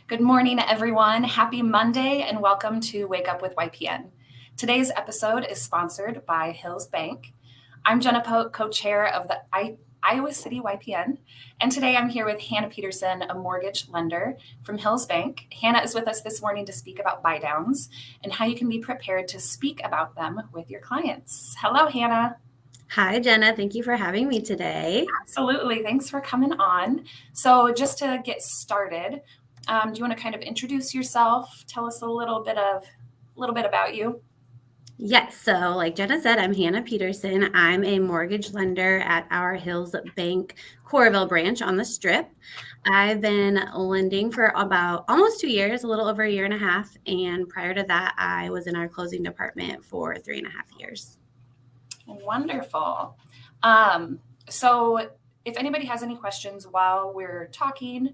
Good morning, everyone. Happy Monday and welcome to Wake Up with YPN. Today's episode is sponsored by Hills Bank. I'm Jenna Pope, co-chair of the Iowa City YPN, and today I'm here with Hannah Petersen, a mortgage lender from Hills Bank. Hannah is with us this morning to speak about buy downs and how you can be prepared to speak about them with your clients. Hello, Hannah. Hi, Jenna. Thank you for having me today. Absolutely. Thanks for coming on. So just to get started, do you want to kind of introduce yourself? Tell us a little bit about you. Yes. So, like Jenna said, I'm Hannah Petersen. I'm a mortgage lender at our Hills Bank Coralville branch on the Strip. I've been lending for about almost 2 years, a little over a year and a half. And prior to that, I was in our closing department for 3.5 years. Wonderful. So if anybody has any questions while we're talking,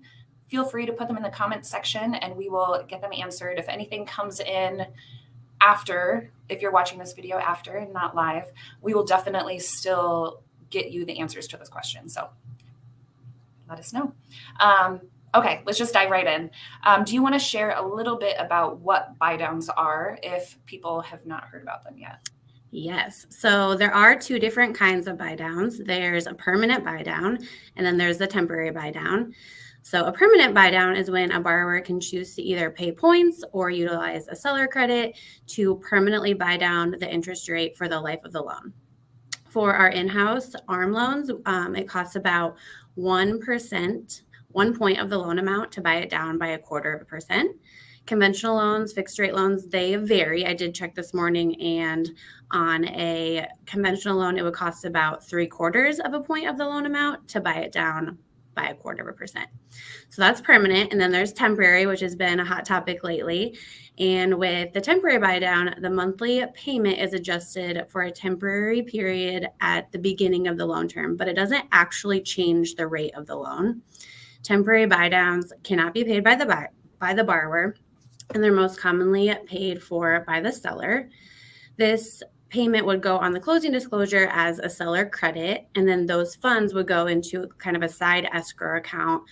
feel free to put them in the comments section and we will get them answered. If anything comes in after, if you're watching this video after and not live, we will definitely still get you the answers to those questions. So let us know. Okay, let's just dive right in. Do you want to share a little bit about what buy downs are if people have not heard about them yet? Yes. So there are two different kinds of buy downs. There's a permanent buy down, and then there's the temporary buy down. So a permanent buy down is when a borrower can choose to either pay points or utilize a seller credit to permanently buy down the interest rate for the life of the loan. For our in-house ARM loans, it costs about 1%, 1 point of the loan amount to buy it down by 0.25%. Conventional loans, fixed rate loans, they vary. I did check this morning, and on a conventional loan, it would cost about 0.75 point of the loan amount to buy it down by 0.25%. So that's permanent. And then there's temporary, which has been a hot topic lately. And with the temporary buy down, the monthly payment is adjusted for a temporary period at the beginning of the loan term, but it doesn't actually change the rate of the loan. Temporary buy downs cannot be paid by the borrower, and they're most commonly paid for by the seller. This payment would go on the closing disclosure as a seller credit, and then those funds would go into kind of a side escrow account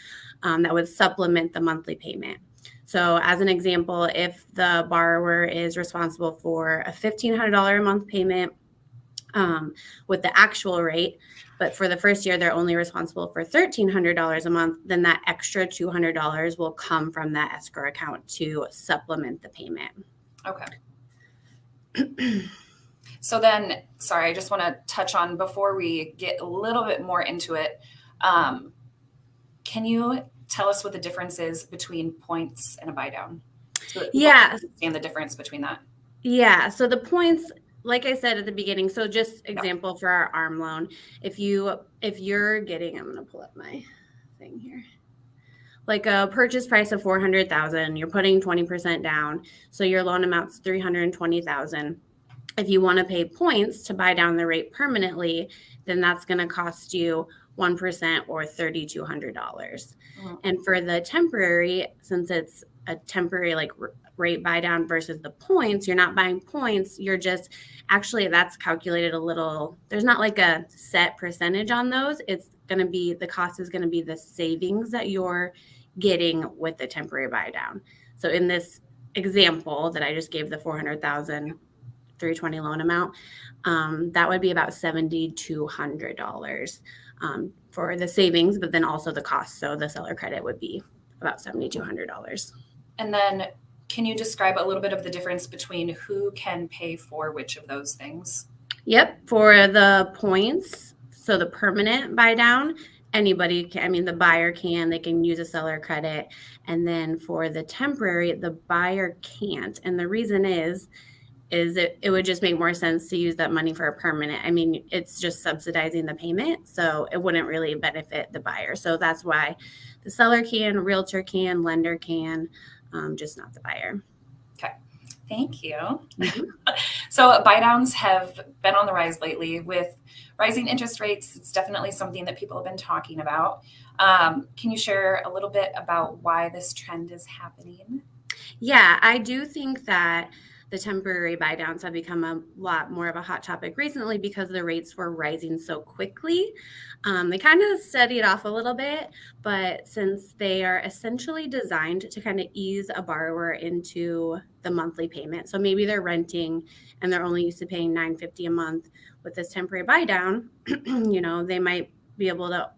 that would supplement the monthly payment. So as an example, if the borrower is responsible for a $1,500 a month payment with the actual rate, but for the first year, they're only responsible for $1,300 a month, then that extra $200 will come from that escrow account to supplement the payment. Okay. So then, sorry, I just want to touch on before we get a little bit more into it. Can you tell us what the difference is between points and a buy down? So Yeah. Understand the difference between that. Yeah. So the points, like I said at the beginning, so just example for our ARM loan, if you're getting, I'm going to pull up my thing here, like a purchase price of $400,000, you're putting 20% down, so your loan amount's $320,000. If you want to pay points to buy down the rate permanently, then that's going to cost you 1% or $3,200. Mm-hmm. And for the temporary, since it's a temporary like rate buy down versus the points, you're not buying points, you're just actually that's calculated a little, there's not like a set percentage on those. It's going to be, the cost is going to be the savings that you're getting with the temporary buy down. So in this example that I just gave, the $400,000 320 loan amount, that would be about $7,200 for the savings, but then also the cost. So the seller credit would be about $7,200. And then can you describe a little bit of the difference between who can pay for which of those things? Yep. For the points, so the permanent buy down, anybody can, I mean, the buyer can, they can use a seller credit. And then for the temporary, the buyer can't. And the reason is it would just make more sense to use that money for a permanent. I mean, it's just subsidizing the payment, so it wouldn't really benefit the buyer. So that's why the seller can, realtor can, lender can, just not the buyer. Okay, thank you. Mm-hmm. So buy downs have been on the rise lately with rising interest rates. It's definitely something that people have been talking about. Can you share a little bit about why this trend is happening? Yeah, I do think that the temporary buy downs have become a lot more of a hot topic recently because the rates were rising so quickly. They kind of steadied off a little bit, but since they are essentially designed to kind of ease a borrower into the monthly payment, so maybe they're renting and they're only used to paying $950 a month. With this temporary buy down, they might be able to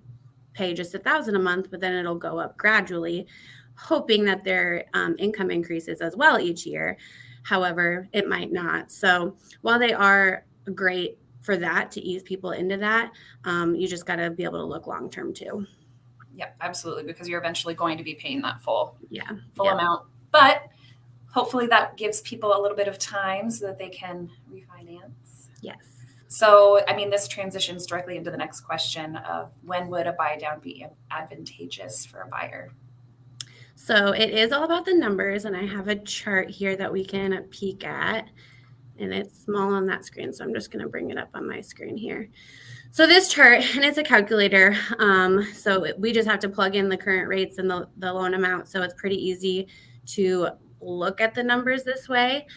pay just $1,000 a month, but then it'll go up gradually, hoping that their income increases as well each year. However, it might not. So while they are great for that, to ease people into that, you just got to be able to look long term too. Yep, absolutely, because you're eventually going to be paying that full Yep. amount. But hopefully that gives people a little bit of time so that they can refinance. Yes. So, I mean, this transitions directly into the next question of when would a buy down be advantageous for a buyer? So it is all about the numbers, and I have a chart here that we can peek at, and it's small on that screen, so I'm just going to bring it up on my screen here. So this chart, and it's a calculator, so we just have to plug in the current rates and the loan amount, so it's pretty easy to look at the numbers this way.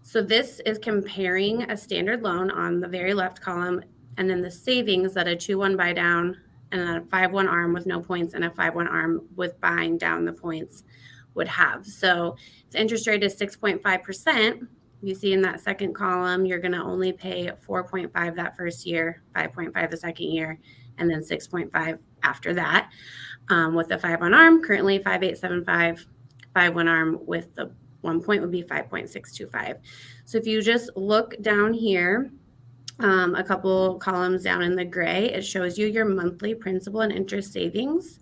So this is comparing a standard loan on the very left column, and then the savings that a 2-1 buy down and a 5-1 arm with no points and a 5-1 arm with buying down the points would have. So if the interest rate is 6.5%, you see in that second column, you're going to only pay 4.5 that first year, 5.5 the second year, and then 6.5 after that. With the 5-1 arm, currently 5.875, 5-1 arm with the 1 point would be 5.625. So if you just look down here, a couple columns down in the gray, it shows you your monthly principal and interest savings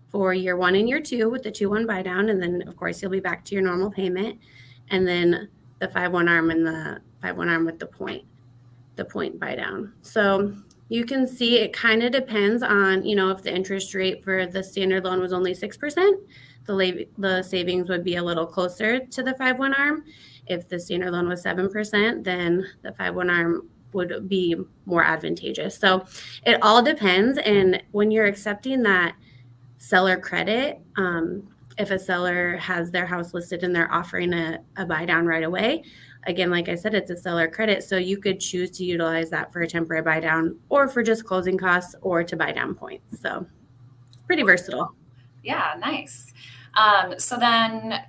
for year 1 and year 2 with the 2-1 buy down. And then of course you'll be back to your normal payment. And then the 5-1 arm and the 5-1 arm with the point buy down. So you can see it kind of depends on, if the interest rate for the standard loan was only 6%, the savings would be a little closer to the 5-1 arm. If the standard loan was 7%, then the 5-1 arm would be more advantageous. So it all depends. And when you're accepting that seller credit, if a seller has their house listed and they're offering a buy down right away, again, like I said, it's a seller credit. So you could choose to utilize that for a temporary buy down or for just closing costs or to buy down points. So pretty versatile. Yeah, nice. So then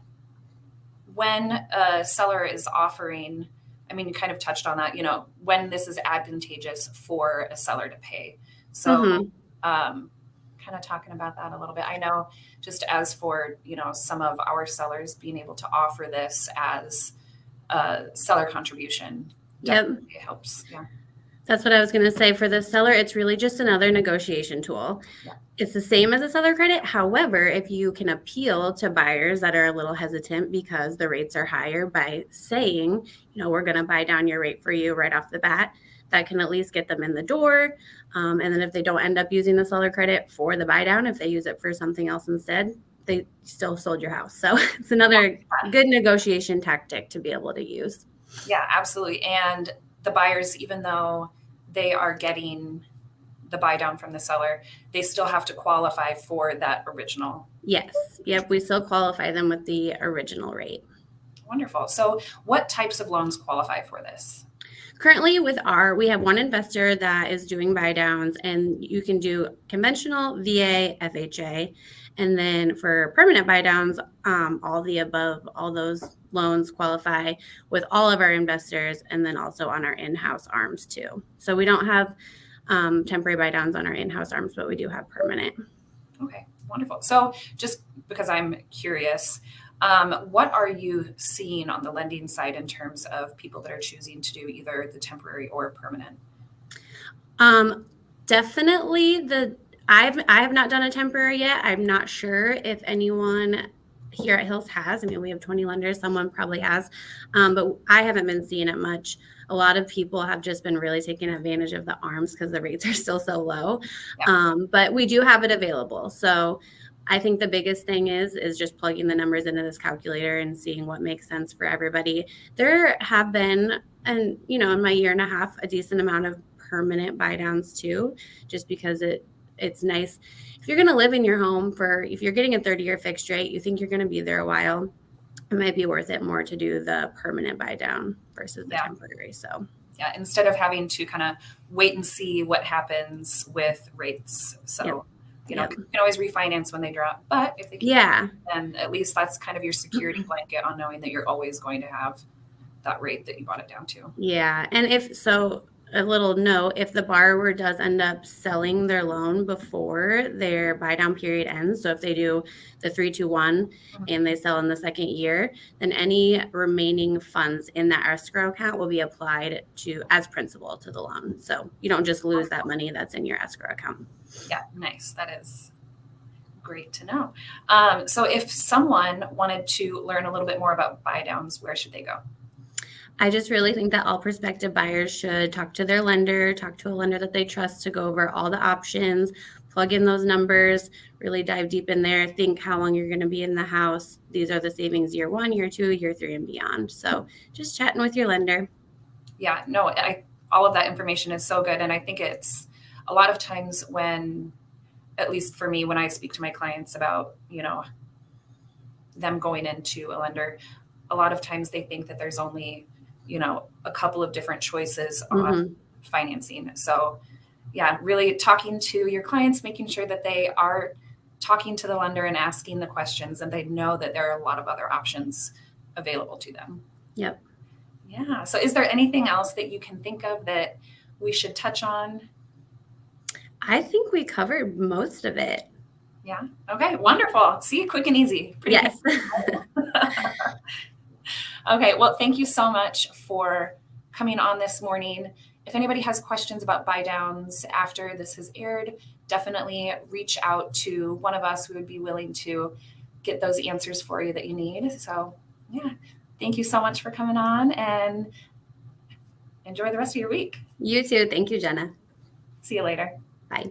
when a seller is offering, I mean, you kind of touched on that, when this is advantageous for a seller to pay. So kind of talking about that a little bit. I know just as for, some of our sellers being able to offer this as a seller contribution. Yep. It helps. Yeah. That's what I was going to say. For the seller, it's really just another negotiation tool. Yeah. It's the same as a seller credit. However, if you can appeal to buyers that are a little hesitant because the rates are higher by saying, we're going to buy down your rate for you right off the bat, that can at least get them in the door. And then if they don't end up using the seller credit for the buy down, if they use it for something else instead, they still sold your house. So it's another good negotiation tactic to be able to use. Yeah, absolutely. And the buyers, even though they are getting the buy down from the seller, they still have to qualify for that original. Yes. Yep. We still qualify them with the original rate. Wonderful. So what types of loans qualify for this? Currently we have one investor that is doing buy downs, and you can do conventional, VA, FHA. And then for permanent buy downs, all the above, all those loans qualify with all of our investors, and then also on our in-house arms too. So we don't have temporary buy downs on our in-house arms, but we do have permanent. Okay, wonderful. So just because I'm curious, what are you seeing on the lending side in terms of people that are choosing to do either the temporary or permanent? Definitely I have not done a temporary yet. I'm not sure if anyone here at Hills has. I mean, we have 20 lenders. Someone probably has, but I haven't been seeing it much. A lot of people have just been really taking advantage of the arms because the rates are still so low. Yeah. But we do have it available. So I think the biggest thing is just plugging the numbers into this calculator and seeing what makes sense for everybody. There have been, and in my year and a half, a decent amount of permanent buy downs too, just because it's nice. If you're going to live in your home if you're getting a 30-year fixed rate, you think you're going to be there a while. it might be worth it more to do the permanent buy down versus the Yeah. temporary. So yeah, instead of having to kind of wait and see what happens with rates. So, you know, Yep. you can always refinance when they drop, but if they keep yeah, then at least that's kind of your security blanket on knowing that you're always going to have that rate that you bought it down to. yeah. And if so, a little note, if the borrower does end up selling their loan before their buy down period ends, so if they do the 3-2-1 and they sell in the second year, then any remaining funds in that escrow account will be applied to as principal to the loan. So you don't just lose that money that's in your escrow account. Yeah, nice. That is great to know. So if someone wanted to learn a little bit more about buy downs, where should they go? I just really think that all prospective buyers should talk to their lender, talk to a lender that they trust to go over all the options, plug in those numbers, really dive deep in there, think how long you're going to be in the house. These are the savings year 1, year 2, year 3, and beyond. So just chatting with your lender. Yeah, no, all of that information is so good. And I think it's a lot of times when, at least for me, when I speak to my clients about, them going into a lender, a lot of times they think that there's only, a couple of different choices on financing. So yeah, really talking to your clients, making sure that they are talking to the lender and asking the questions and they know that there are a lot of other options available to them. Yep. Yeah. So is there anything else that you can think of that we should touch on? I think we covered most of it. Yeah. Okay. Wonderful. See, quick and easy. Pretty yes. Okay. Well, thank you so much for coming on this morning. If anybody has questions about buy downs after this has aired, definitely reach out to one of us. We would be willing to get those answers for you that you need. So yeah, thank you so much for coming on and enjoy the rest of your week. You too. Thank you, Jenna. See you later. Bye.